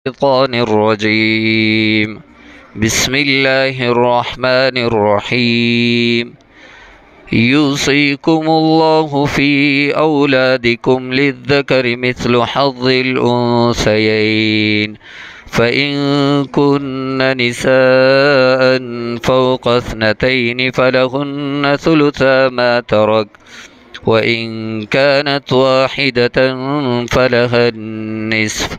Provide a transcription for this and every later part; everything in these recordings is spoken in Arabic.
الشيطان الرجيم. بسم الله الرحمن الرحيم. يوصيكم الله في أولادكم للذكر مثل حظ الأنثيين، فإن كن نساء فوق 2 فلهن ثلثا ما ترك، وإن كانت واحدة فلها النصف،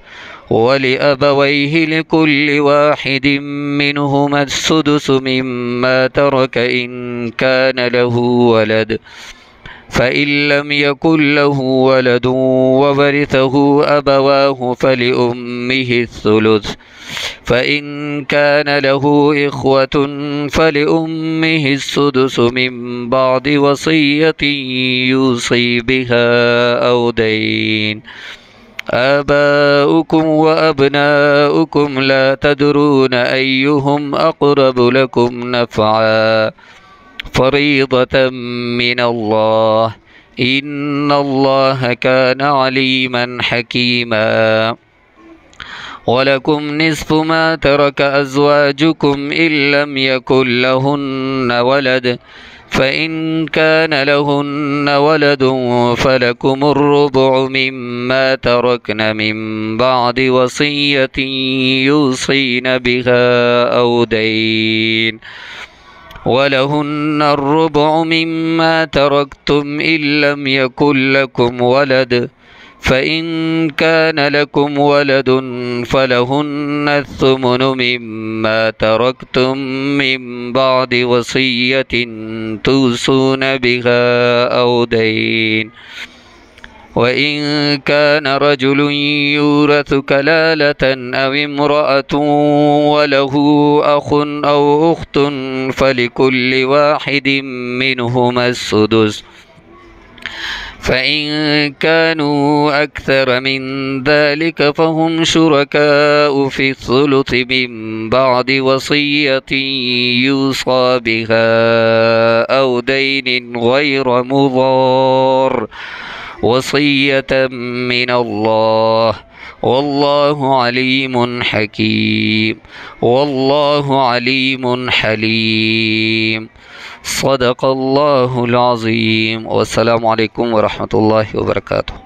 ولأبويه لكل واحد منهما السدس مما ترك إن كان له ولد، فإن لم يكن له ولد وورثه أبواه فلأمه الثلث، فإن كان له إخوة فلأمه السدس من بعد وصية يوصي بها أو دين. آباؤكم وأبناؤكم لا تدرون أيهم أقرب لكم نفعا، فريضة من الله، إن الله كان عليما حكيما. ولكم نصف ما ترك أزواجكم إن لم يكن لهن ولد، فإن كان لهن ولد فلكم الربع مما تركن من بعد وصية يوصين بها أو دين. ولهن الربع مما تركتم إن لم يكن لكم ولد، فإن كان لكم ولد فلهن الثمن مما تركتم من بعد وصية توصون بها أو دين. وإن كان رجل يورث كلالة أو امرأة وله أخ أو أخت فلكل واحد منهما السدس، فإن كانوا أكثر من ذلك فهم شركاء في الثلث من بعد وصية يوصى بها أو دين غير مضار، وصية من الله، والله عليم حكيم، والله عليم حليم. صدق الله العظيم. والسلام عليكم ورحمة الله وبركاته.